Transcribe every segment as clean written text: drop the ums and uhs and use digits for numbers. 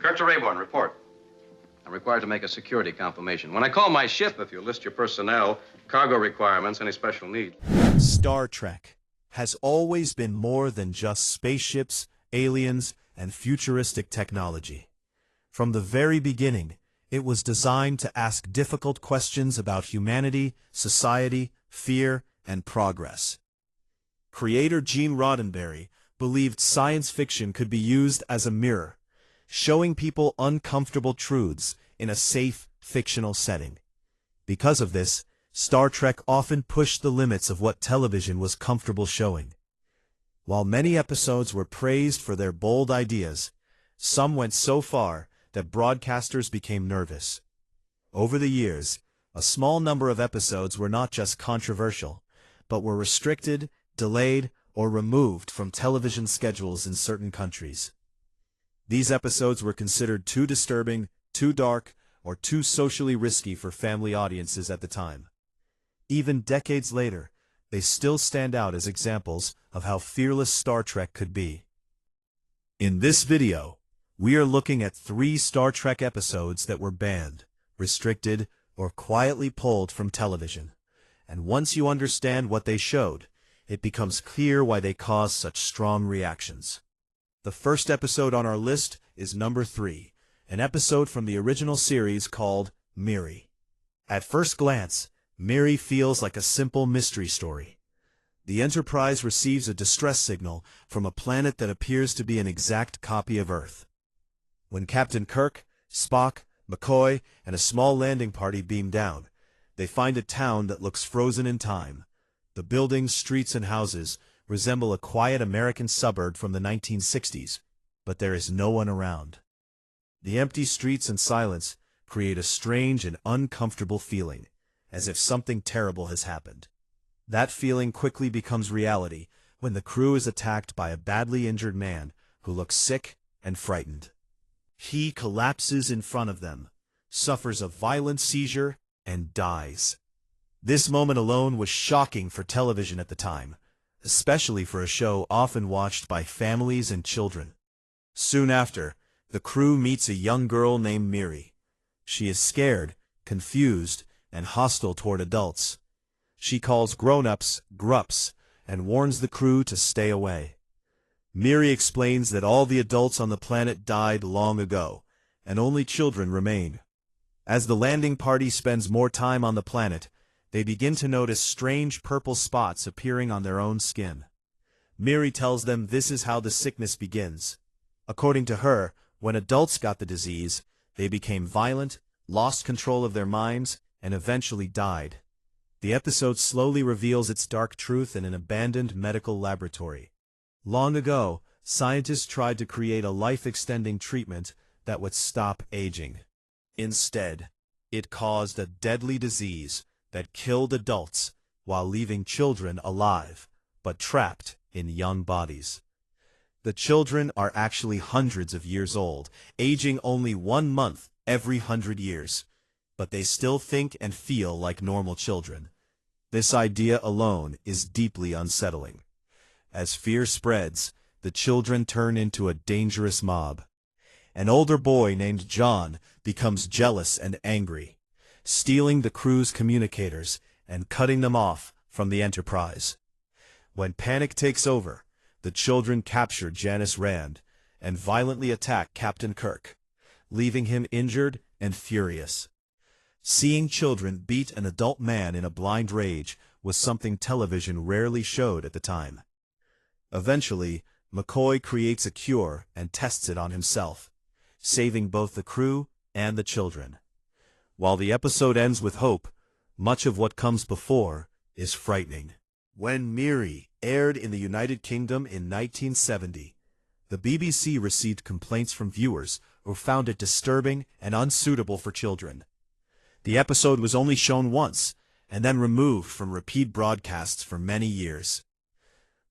Kirk to Rayborn, report. I'm required to make a security confirmation. When I call my ship, if you list your personnel, cargo requirements, any special needs. Star Trek has always been more than just spaceships, aliens, and futuristic technology. From the very beginning, it was designed to ask difficult questions about humanity, society, fear, and progress. Creator Gene Roddenberry believed science fiction could be used as a mirror, showing people uncomfortable truths in a safe, fictional setting. Because of this, Star Trek often pushed the limits of what television was comfortable showing. While many episodes were praised for their bold ideas, some went so far that broadcasters became nervous. Over the years, a small number of episodes were not just controversial, but were restricted, delayed, or removed from television schedules in certain countries. These episodes were considered too disturbing, too dark, or too socially risky for family audiences at the time. Even decades later, they still stand out as examples of how fearless Star Trek could be. In this video, we are looking at 3 Star Trek episodes that were banned, restricted, or quietly pulled from television. And once you understand what they showed, it becomes clear why they caused such strong reactions. The first episode on our list is number 3, an episode from the original series called Miri. At first glance, Miri feels like a simple mystery story. The Enterprise receives a distress signal from a planet that appears to be an exact copy of Earth. When Captain Kirk, Spock, McCoy, and a small landing party beam down, they find a town that looks frozen in time. The buildings, streets, and houses resemble a quiet American suburb from the 1960s, but there is no one around. The empty streets and silence create a strange and uncomfortable feeling, as if something terrible has happened. That feeling quickly becomes reality when the crew is attacked by a badly injured man who looks sick and frightened. He collapses in front of them, suffers a violent seizure, and dies. This moment alone was shocking for television at the time, especially for a show often watched by families and children. Soon after, the crew meets a young girl named Miri. She is scared, confused, and hostile toward adults. She calls grown-ups grups and warns the crew to stay away. Miri explains that all the adults on the planet died long ago, and only children remain. As the landing party spends more time on the planet, they begin to notice strange purple spots appearing on their own skin. Miri tells them this is how the sickness begins. According to her, when adults got the disease, they became violent, lost control of their minds, and eventually died. The episode slowly reveals its dark truth in an abandoned medical laboratory. Long ago, scientists tried to create a life-extending treatment that would stop aging. Instead, it caused a deadly disease that killed adults while leaving children alive, but trapped in young bodies. The children are actually hundreds of years old, aging only 1 month every 100 years, but they still think and feel like normal children. This idea alone is deeply unsettling. As fear spreads, the children turn into a dangerous mob. An older boy named John becomes jealous and angry, stealing the crew's communicators and cutting them off from the Enterprise. When panic takes over, the children capture Janice Rand and violently attack Captain Kirk, leaving him injured and furious. Seeing children beat an adult man in a blind rage was something television rarely showed at the time. Eventually, McCoy creates a cure and tests it on himself, saving both the crew and the children. While the episode ends with hope, much of what comes before is frightening. When Miri aired in the United Kingdom in 1970, the BBC received complaints from viewers who found it disturbing and unsuitable for children. The episode was only shown once, and then removed from repeat broadcasts for many years.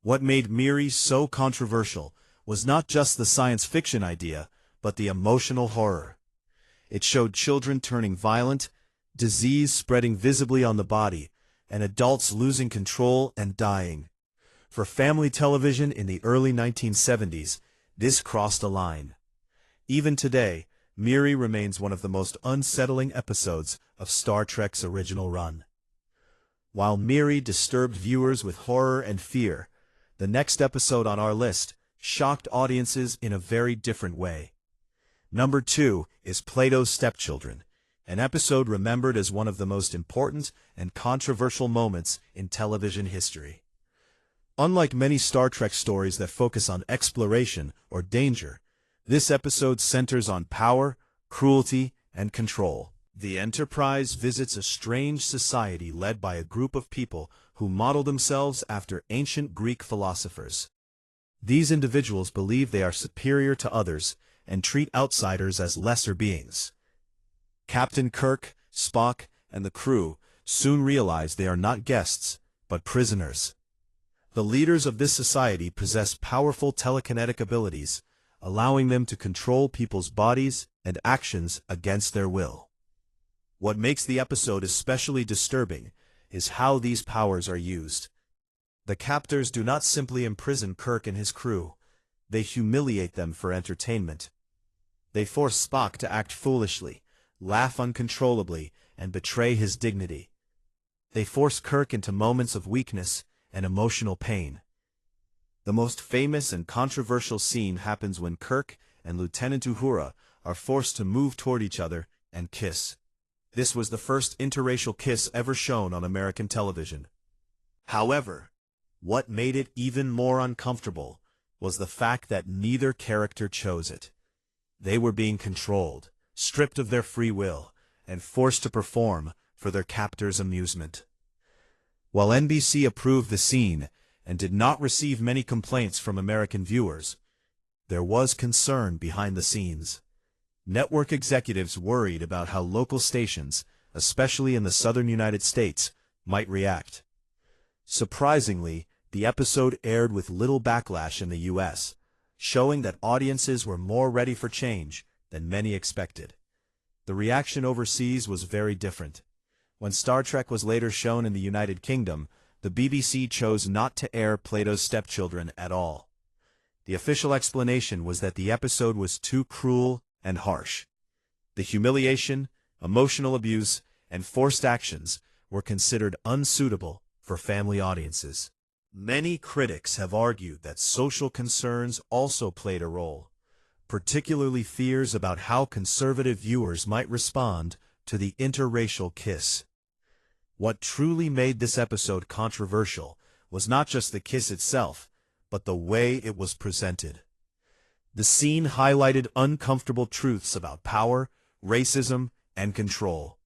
What made Miri so controversial was not just the science fiction idea, but the emotional horror. It showed children turning violent, disease spreading visibly on the body, and adults losing control and dying. For family television in the early 1970s, this crossed a line. Even today, Miri remains one of the most unsettling episodes of Star Trek's original run. While Miri disturbed viewers with horror and fear, the next episode on our list shocked audiences in a very different way. Number 2 is Plato's Stepchildren, an episode remembered as one of the most important and controversial moments in television history. Unlike many Star Trek stories that focus on exploration or danger, this episode centers on power, cruelty, and control. The Enterprise visits a strange society led by a group of people who model themselves after ancient Greek philosophers. These individuals believe they are superior to others and treat outsiders as lesser beings. Captain Kirk, Spock, and the crew soon realize they are not guests, but prisoners. The leaders of this society possess powerful telekinetic abilities, allowing them to control people's bodies and actions against their will. What makes the episode especially disturbing is how these powers are used. The captors do not simply imprison Kirk and his crew, they humiliate them for entertainment. They force Spock to act foolishly, laugh uncontrollably, and betray his dignity. They force Kirk into moments of weakness and emotional pain. The most famous and controversial scene happens when Kirk and Lieutenant Uhura are forced to move toward each other and kiss. This was the first interracial kiss ever shown on American television. However, what made it even more uncomfortable was the fact that neither character chose it. They were being controlled, stripped of their free will, and forced to perform for their captors' amusement. While NBC approved the scene and did not receive many complaints from American viewers, there was concern behind the scenes. Network executives worried about how local stations, especially in the southern United States, might react. Surprisingly, the episode aired with little backlash in the U.S., showing that audiences were more ready for change than many expected. The reaction overseas was very different. When Star Trek was later shown in the United Kingdom, the BBC chose not to air Plato's Stepchildren at all. The official explanation was that the episode was too cruel and harsh. The humiliation, emotional abuse, and forced actions were considered unsuitable for family audiences. Many critics have argued that social concerns also played a role, particularly fears about how conservative viewers might respond to the interracial kiss. What truly made this episode controversial was not just the kiss itself, but the way it was presented. The scene highlighted uncomfortable truths about power, racism, and control.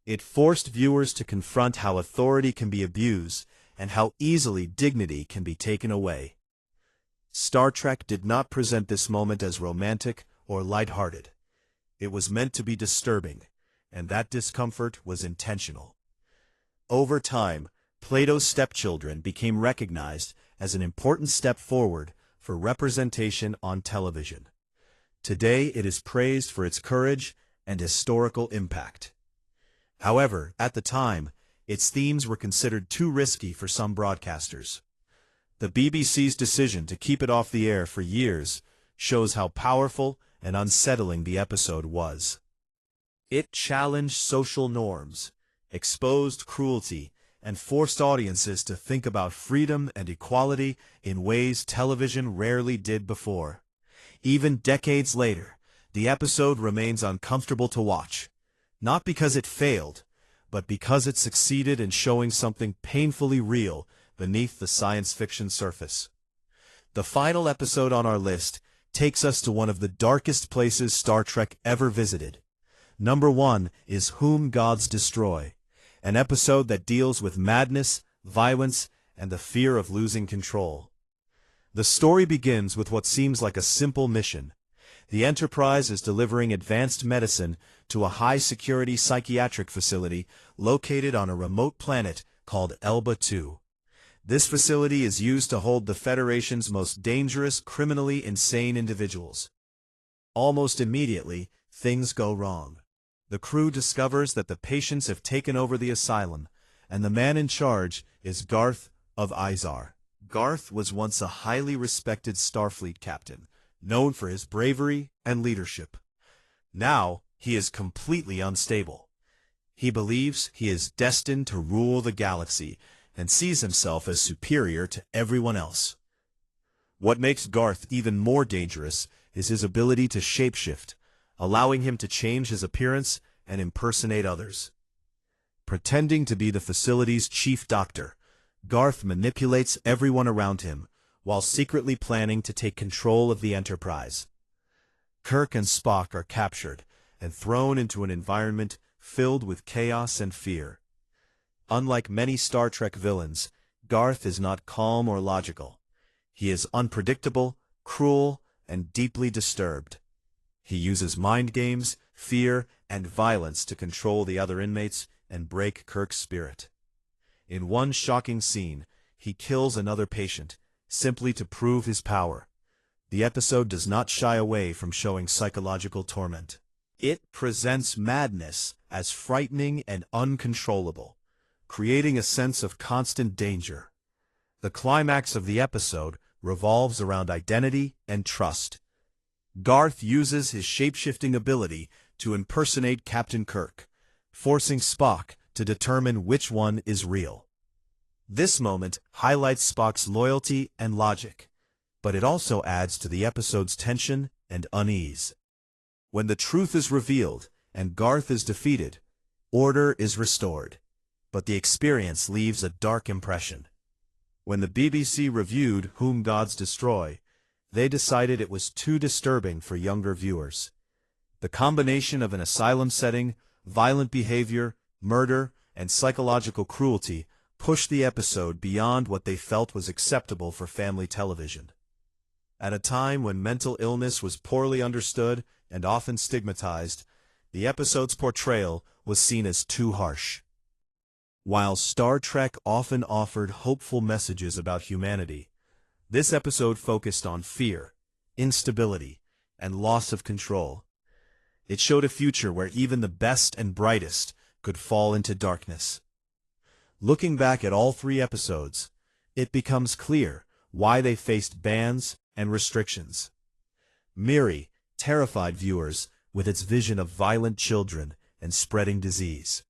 It forced viewers to confront how authority can be abused and how easily dignity can be taken away. Star Trek did not present this moment as romantic or lighthearted. It was meant to be disturbing, and that discomfort was intentional. Over time, Plato's Stepchildren became recognized as an important step forward for representation on television. Today it is praised for its courage and historical impact. However, at the time, its themes were considered too risky for some broadcasters. The BBC's decision to keep it off the air for years shows how powerful and unsettling the episode was. It challenged social norms, exposed cruelty, and forced audiences to think about freedom and equality in ways television rarely did before. Even decades later, the episode remains uncomfortable to watch, not because it failed, but because it succeeded in showing something painfully real beneath the science fiction surface. The final episode on our list takes us to one of the darkest places Star Trek ever visited. Number 1 is Whom Gods Destroy, an episode that deals with madness, violence, and the fear of losing control. The story begins with what seems like a simple mission. The Enterprise is delivering advanced medicine to a high-security psychiatric facility located on a remote planet called Elba 2. This facility is used to hold the Federation's most dangerous, criminally insane individuals. Almost immediately, things go wrong. The crew discovers that the patients have taken over the asylum, and the man in charge is Garth of Izar. Garth was once a highly respected Starfleet captain, known for his bravery and leadership. Now, he is completely unstable. He believes he is destined to rule the galaxy and sees himself as superior to everyone else. What makes Garth even more dangerous is his ability to shapeshift, allowing him to change his appearance and impersonate others. Pretending to be the facility's chief doctor, Garth manipulates everyone around him while secretly planning to take control of the Enterprise. Kirk and Spock are captured and thrown into an environment filled with chaos and fear. Unlike many Star Trek villains, Garth is not calm or logical. He is unpredictable, cruel, and deeply disturbed. He uses mind games, fear, and violence to control the other inmates and break Kirk's spirit. In one shocking scene, he kills another patient, simply to prove his power. The episode does not shy away from showing psychological torment. It presents madness as frightening and uncontrollable, creating a sense of constant danger. The climax of the episode revolves around identity and trust. Garth uses his shape-shifting ability to impersonate Captain Kirk, forcing Spock to determine which one is real. This moment highlights Spock's loyalty and logic, but it also adds to the episode's tension and unease. When the truth is revealed and Garth is defeated, order is restored, but the experience leaves a dark impression. When the BBC reviewed Whom Gods Destroy, they decided it was too disturbing for younger viewers. The combination of an asylum setting, violent behavior, murder, and psychological cruelty pushed the episode beyond what they felt was acceptable for family television. At a time when mental illness was poorly understood and often stigmatized, the episode's portrayal was seen as too harsh. While Star Trek often offered hopeful messages about humanity, this episode focused on fear, instability, and loss of control. It showed a future where even the best and brightest could fall into darkness. Looking back at all 3 episodes, it becomes clear why they faced bans and restrictions. Miri terrified viewers with its vision of violent children and spreading disease.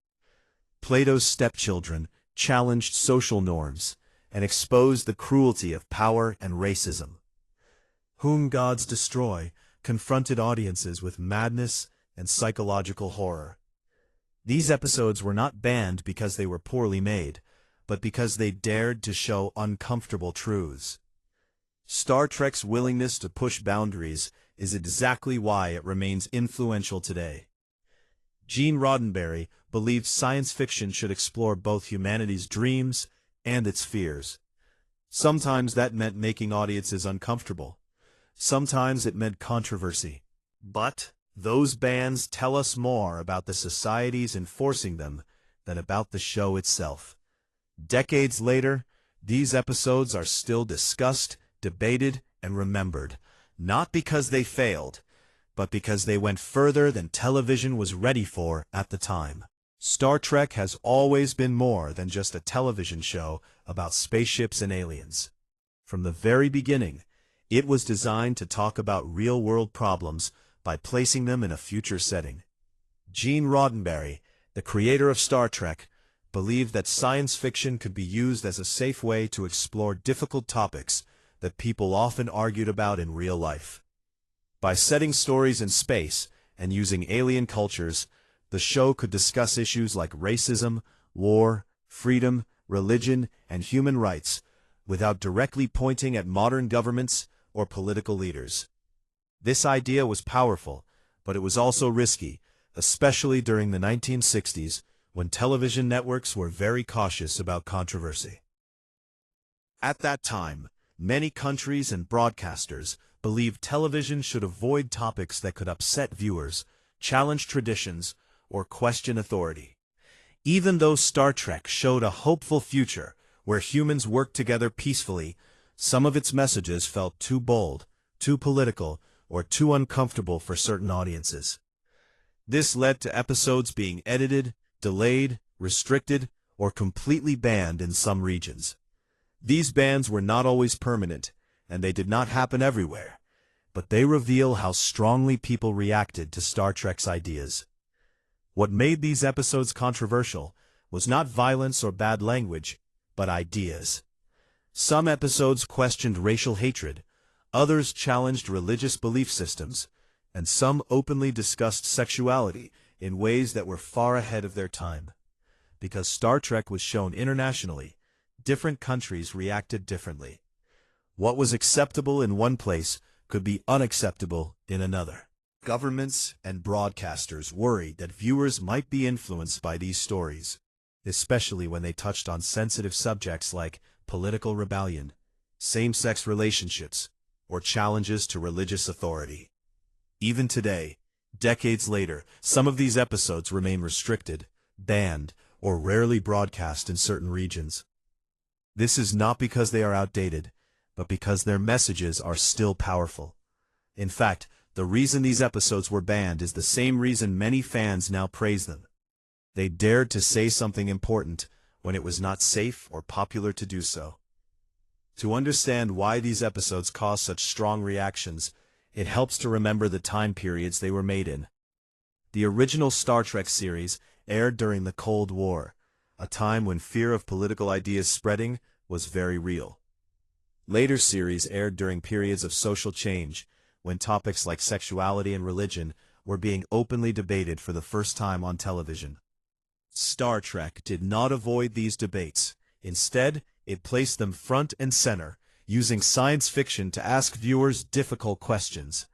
Plato's Stepchildren challenged social norms and exposed the cruelty of power and racism. Whom Gods Destroy confronted audiences with madness and psychological horror. These episodes were not banned because they were poorly made, but because they dared to show uncomfortable truths. Star Trek's willingness to push boundaries is exactly why it remains influential today. Gene Roddenberry believed science fiction should explore both humanity's dreams and its fears. Sometimes that meant making audiences uncomfortable. Sometimes it meant controversy. But those bans tell us more about the societies enforcing them than about the show itself. Decades later, these episodes are still discussed, debated, and remembered, not because they failed, but because they went further than television was ready for at the time. Star Trek has always been more than just a television show about spaceships and aliens. From the very beginning, it was designed to talk about real-world problems by placing them in a future setting. Gene Roddenberry, the creator of Star Trek, believed that science fiction could be used as a safe way to explore difficult topics that people often argued about in real life. By setting stories in space and using alien cultures, the show could discuss issues like racism, war, freedom, religion, and human rights without directly pointing at modern governments or political leaders. This idea was powerful, but it was also risky, especially during the 1960s when television networks were very cautious about controversy. At that time, many countries and broadcasters believed television should avoid topics that could upset viewers, challenge traditions, or question authority. Even though Star Trek showed a hopeful future where humans worked together peacefully, some of its messages felt too bold, too political, or too uncomfortable for certain audiences. This led to episodes being edited, delayed, restricted, or completely banned in some regions. These bans were not always permanent, and they did not happen everywhere. but they reveal how strongly people reacted to Star Trek's ideas. What made these episodes controversial was not violence or bad language, but ideas. Some episodes questioned racial hatred, others challenged religious belief systems, and some openly discussed sexuality in ways that were far ahead of their time. Because Star Trek was shown internationally, different countries reacted differently. What was acceptable in one place could be unacceptable in another. Governments and broadcasters worried that viewers might be influenced by these stories, especially when they touched on sensitive subjects like political rebellion, same-sex relationships, or challenges to religious authority. Even today, decades later, some of these episodes remain restricted, banned, or rarely broadcast in certain regions. This is not because they are outdated, but because their messages are still powerful. In fact, the reason these episodes were banned is the same reason many fans now praise them. They dared to say something important when it was not safe or popular to do so. To understand why these episodes caused such strong reactions, it helps to remember the time periods they were made in. The original Star Trek series aired during the Cold War, a time when fear of political ideas spreading was very real. Later series aired during periods of social change, when topics like sexuality and religion were being openly debated for the first time on television. Star Trek did not avoid these debates. Instead, it placed them front and center, using science fiction to ask viewers difficult questions.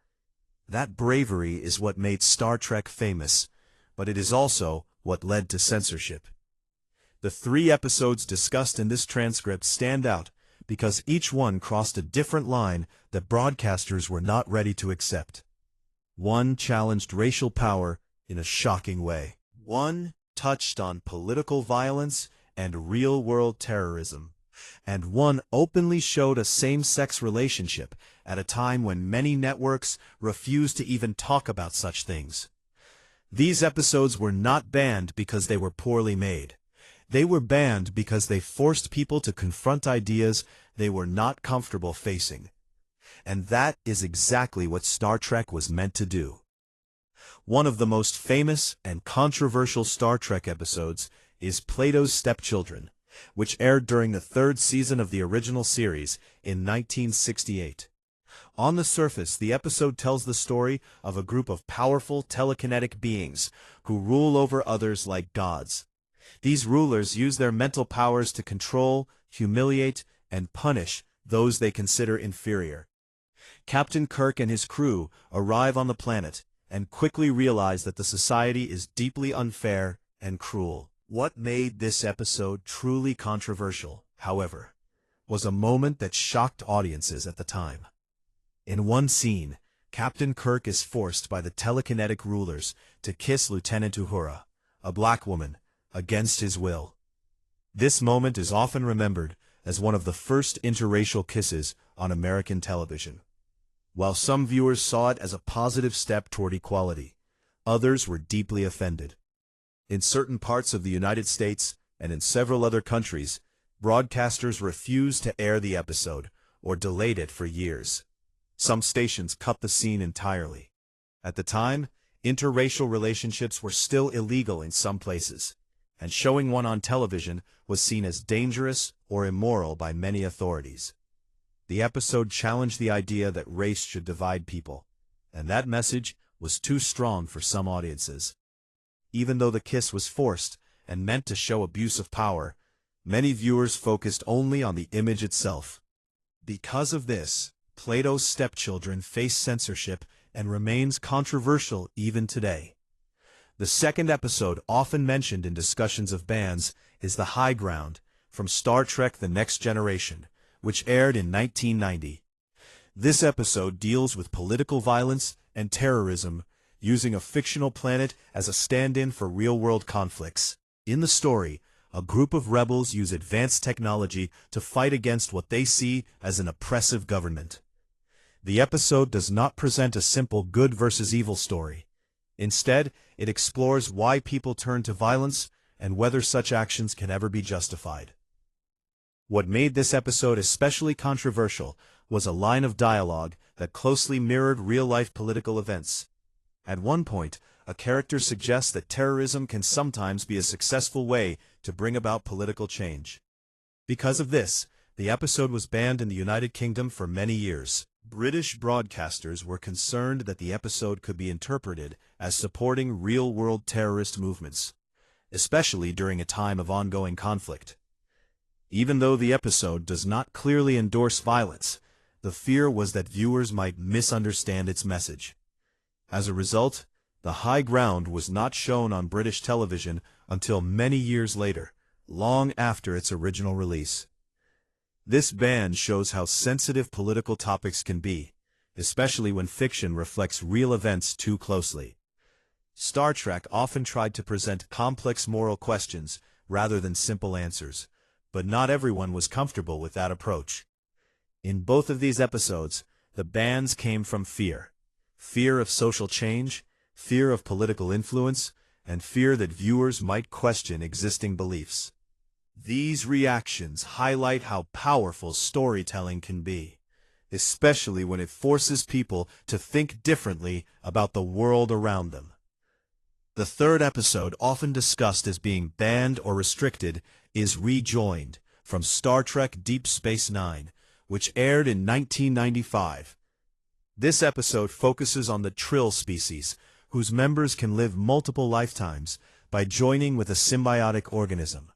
That bravery is what made Star Trek famous, but it is also what led to censorship. The 3 episodes discussed in this transcript stand out because each one crossed a different line that broadcasters were not ready to accept. One challenged racial power in a shocking way. One touched on political violence and real-world terrorism. And one openly showed a same-sex relationship at a time when many networks refused to even talk about such things. These episodes were not banned because they were poorly made. They were banned because they forced people to confront ideas they were not comfortable facing. And that is exactly what Star Trek was meant to do. One of the most famous and controversial Star Trek episodes is Plato's Stepchildren, which aired during the 3rd season of the original series in 1968. On the surface, the episode tells the story of a group of powerful telekinetic beings who rule over others like gods. These rulers use their mental powers to control, humiliate, and punish those they consider inferior. Captain Kirk and his crew arrive on the planet and quickly realize that the society is deeply unfair and cruel. What made this episode truly controversial, however, was a moment that shocked audiences at the time. In one scene, Captain Kirk is forced by the telekinetic rulers to kiss Lieutenant Uhura, a black woman, against his will. This moment is often remembered as one of the first interracial kisses on American television. While some viewers saw it as a positive step toward equality, others were deeply offended. In certain parts of the United States and in several other countries, broadcasters refused to air the episode or delayed it for years. Some stations cut the scene entirely. At the time, interracial relationships were still illegal in some places, and showing one on television was seen as dangerous or immoral by many authorities. The episode challenged the idea that race should divide people, and that message was too strong for some audiences. Even though the kiss was forced and meant to show abuse of power, many viewers focused only on the image itself. Because of this, Plato's Stepchildren faced censorship and remains controversial even today. The second episode often mentioned in discussions of bans is The High Ground from Star Trek: The Next Generation, which aired in 1990. This episode deals with political violence and terrorism, using a fictional planet as a stand-in for real-world conflicts. In the story, a group of rebels use advanced technology to fight against what they see as an oppressive government. The episode does not present a simple good versus evil story. Instead, it explores why people turn to violence and whether such actions can ever be justified. What made this episode especially controversial was a line of dialogue that closely mirrored real-life political events. At one point, a character suggests that terrorism can sometimes be a successful way to bring about political change. Because of this, the episode was banned in the United Kingdom for many years. British broadcasters were concerned that the episode could be interpreted as supporting real-world terrorist movements, especially during a time of ongoing conflict. Even though the episode does not clearly endorse violence, the fear was that viewers might misunderstand its message. As a result, the high ground was not shown on British television until many years later, long after its original release. This ban shows how sensitive political topics can be, especially when fiction reflects real events too closely. Star Trek often tried to present complex moral questions rather than simple answers, but not everyone was comfortable with that approach. In both of these episodes, the bans came from fear. Fear of social change, fear of political influence, and fear that viewers might question existing beliefs. These reactions highlight how powerful storytelling can be, especially when it forces people to think differently about the world around them. The third episode, often discussed as being banned or restricted, is Rejoined, from Star Trek Deep Space Nine, which aired in 1995. This episode focuses on the Trill species, whose members can live multiple lifetimes by joining with a symbiotic organism.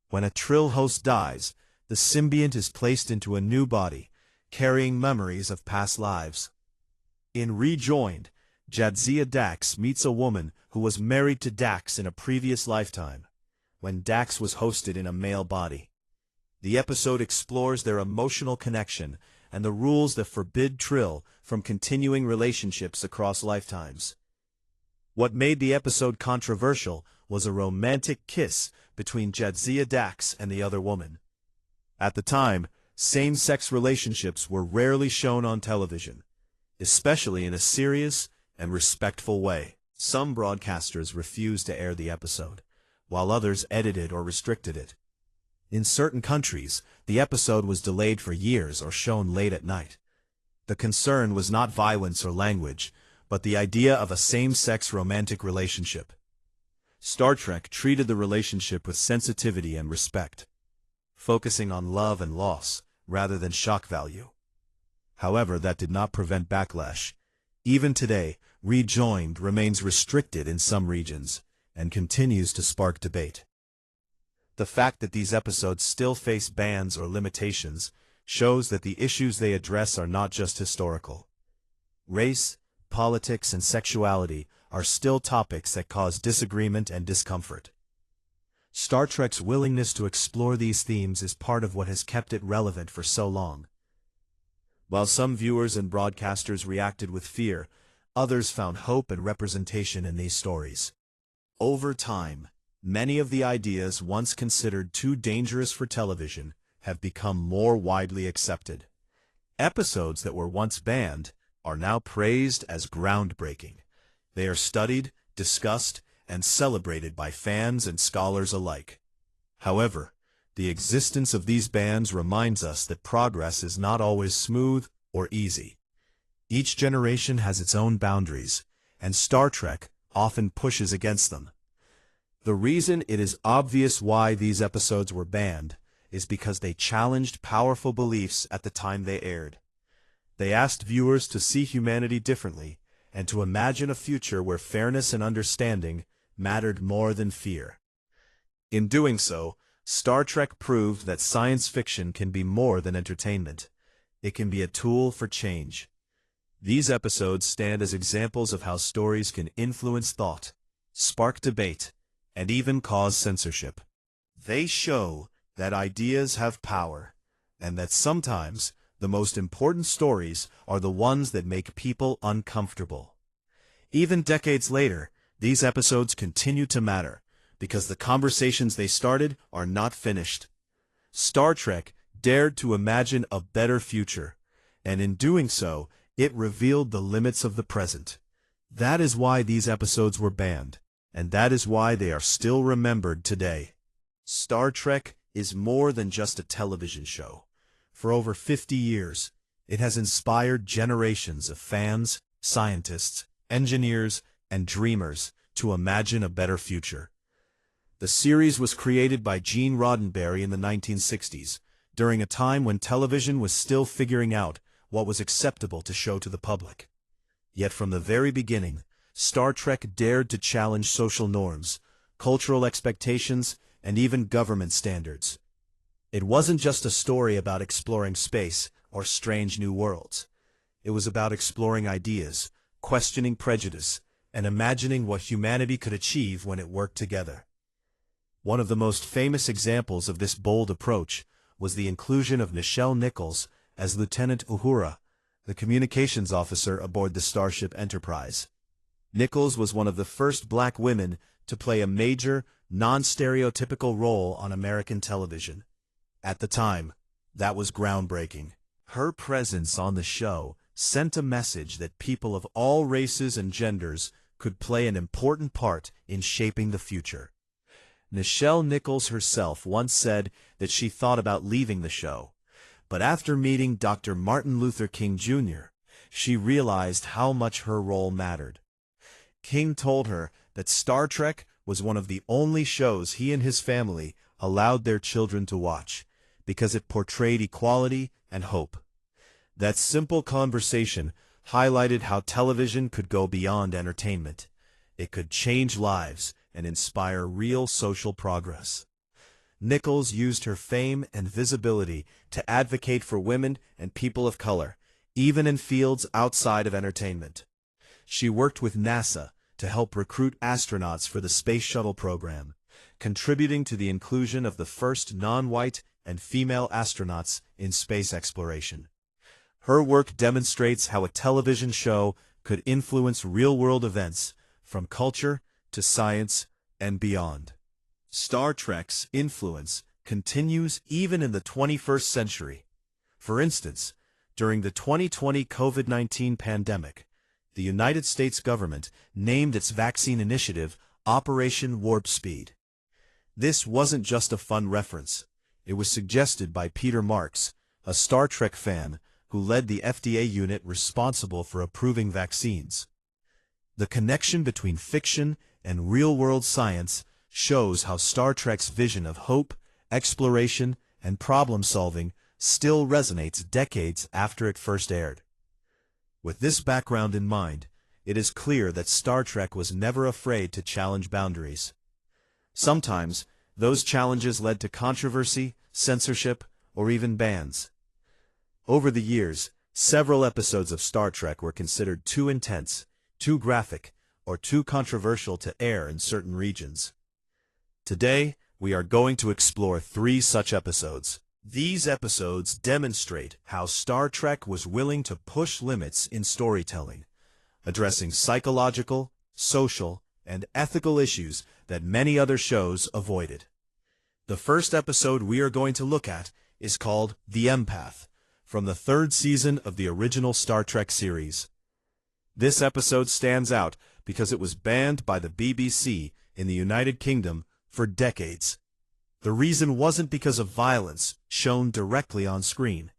When a Trill host dies, the symbiont is placed into a new body, carrying memories of past lives. In Rejoined, Jadzia Dax meets a woman who was married to Dax in a previous lifetime, when Dax was hosted in a male body. The episode explores their emotional connection and the rules that forbid Trill from continuing relationships across lifetimes. What made the episode controversial was a romantic kiss between Jadzia Dax and the other woman. At the time, same-sex relationships were rarely shown on television, especially in a serious and respectful way. Some broadcasters refused to air the episode, while others edited or restricted it. In certain countries, the episode was delayed for years or shown late at night. The concern was not violence or language, but the idea of a same-sex romantic relationship. Star Trek treated the relationship with sensitivity and respect, focusing on love and loss rather than shock value. However, that did not prevent backlash. Even today, Rejoined remains restricted in some regions and continues to spark debate. The fact that these episodes still face bans or limitations shows that the issues they address are not just historical. Race, politics, and sexuality are still topics that cause disagreement and discomfort. Star Trek's willingness to explore these themes is part of what has kept it relevant for so long. While some viewers and broadcasters reacted with fear, others found hope and representation in these stories. Over time, many of the ideas once considered too dangerous for television have become more widely accepted. Episodes that were once banned are now praised as groundbreaking. They are studied, discussed, and celebrated by fans and scholars alike. However, the existence of these bans reminds us that progress is not always smooth or easy. Each generation has its own boundaries, and Star Trek often pushes against them. The reason it is obvious why these episodes were banned is because they challenged powerful beliefs at the time they aired. They asked viewers to see humanity differently and to imagine a future where fairness and understanding mattered more than fear. In doing so, Star Trek proved that science fiction can be more than entertainment. It can be a tool for change. These episodes stand as examples of how stories can influence thought, spark debate, and even cause censorship. They show that ideas have power, and that sometimes the most important stories are the ones that make people uncomfortable. Even decades later, these episodes continue to matter, because the conversations they started are not finished. Star Trek dared to imagine a better future, and in doing so, it revealed the limits of the present. That is why these episodes were banned, and that is why they are still remembered today. Star Trek is more than just a television show. For over 50 years, It has inspired generations of fans, scientists, engineers, and dreamers to imagine a better future. The series was created by Gene Roddenberry in the 1960s, during a time when television was still figuring out what was acceptable to show to the public. Yet from the very beginning, Star Trek dared to challenge social norms, cultural expectations, and even government standards. It wasn't just a story about exploring space or strange new worlds. It was about exploring ideas, questioning prejudice, and imagining what humanity could achieve when it worked together. One of the most famous examples of this bold approach was the inclusion of Nichelle Nichols as Lieutenant Uhura, the communications officer aboard the Starship Enterprise. Nichols was one of the first black women to play a major, non-stereotypical role on American television. At the time, that was groundbreaking. Her presence on the show sent a message that people of all races and genders could play an important part in shaping the future. Nichelle Nichols herself once said that she thought about leaving the show, but after meeting Dr. Martin Luther King Jr., she realized how much her role mattered. King told her that Star Trek was one of the only shows he and his family allowed their children to watch, because it portrayed equality and hope. That simple conversation highlighted how television could go beyond entertainment. It could change lives and inspire real social progress. Nichols used her fame and visibility to advocate for women and people of color, even in fields outside of entertainment. She worked with NASA to help recruit astronauts for the Space Shuttle program, contributing to the inclusion of the first non-white and female astronauts in space exploration. Her work demonstrates how a television show could influence real-world events, from culture to science and beyond. Star Trek's influence continues even in the 21st century. For instance, during the 2020 COVID-19 pandemic, the United States government named its vaccine initiative Operation Warp Speed. This wasn't just a fun reference. It was suggested by Peter Marks, a Star Trek fan who led the FDA unit responsible for approving vaccines. The connection between fiction and real-world science shows how Star Trek's vision of hope, exploration, and problem-solving still resonates decades after it first aired. With this background in mind, it is clear that Star Trek was never afraid to challenge boundaries. Sometimes, those challenges led to controversy, censorship, or even bans. Over the years, several episodes of Star Trek were considered too intense, too graphic, or too controversial to air in certain regions. Today, we are going to explore 3 such episodes. These episodes demonstrate how Star Trek was willing to push limits in storytelling, addressing psychological, social, and ethical issues that many other shows avoided. The first episode we are going to look at is called The Empath, from the 3rd season of the original Star Trek series. This episode stands out because it was banned by the BBC in the United Kingdom for decades. The reason wasn't because of violence shown directly on screen,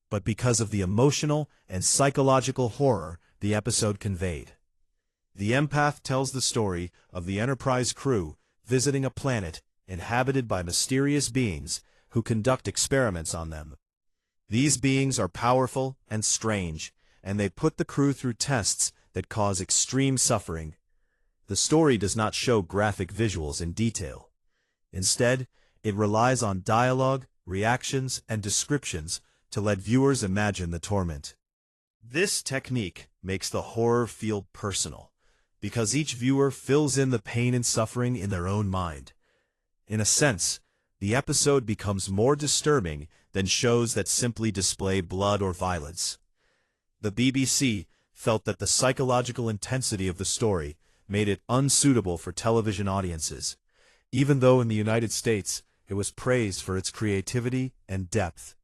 but because of the emotional and psychological horror the episode conveyed. The Empath tells the story of the Enterprise crew visiting a planet inhabited by mysterious beings who conduct experiments on them. These beings are powerful and strange, and they put the crew through tests that cause extreme suffering. The story does not show graphic visuals in detail. Instead, it relies on dialogue, reactions, and descriptions to let viewers imagine the torment. This technique makes the horror feel personal, because each viewer fills in the pain and suffering in their own mind. In a sense, the episode becomes more disturbing than shows that simply display blood or violence. The BBC felt that the psychological intensity of the story made it unsuitable for television audiences, even though in the United States it was praised for its creativity and depth.